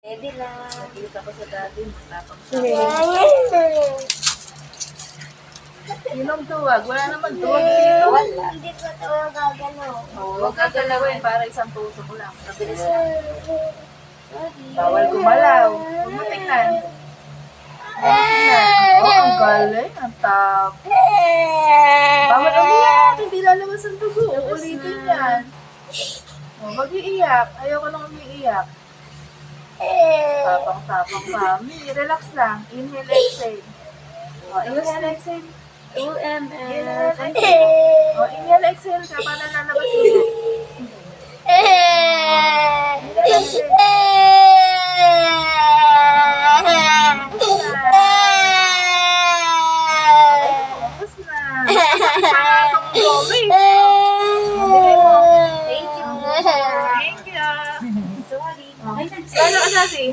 Pwede lang. Nakita ko sa dati, matapang sa Sinong tuwag? Wala naman tuwag dito. Wala. Hindi ko ito gagano. Huwag ka galawin para isang tusok lang. Mabilis lang. Sorry. Bawal gumalaw. Huwag mo tingnan. Huwag mo tingnan. Oh, ang galing. Ang tap. Bawal umiyak. Hindi lalabas ang dugo. Ulitin yan. Oh, mag-iiyak. Ayoko nang umiiyak. Tapang-tapang kami. Relax lang. Inhale, exhale. Oh, inhale, exhale. Inhale, exhale. Oh, inhale, exhale ka para lalabas yung dugo. Inhale, exhale. Tapos na. Parang itong gomay. Mabili mo. Thank you. Thank you. Sorry. Kala ka dati.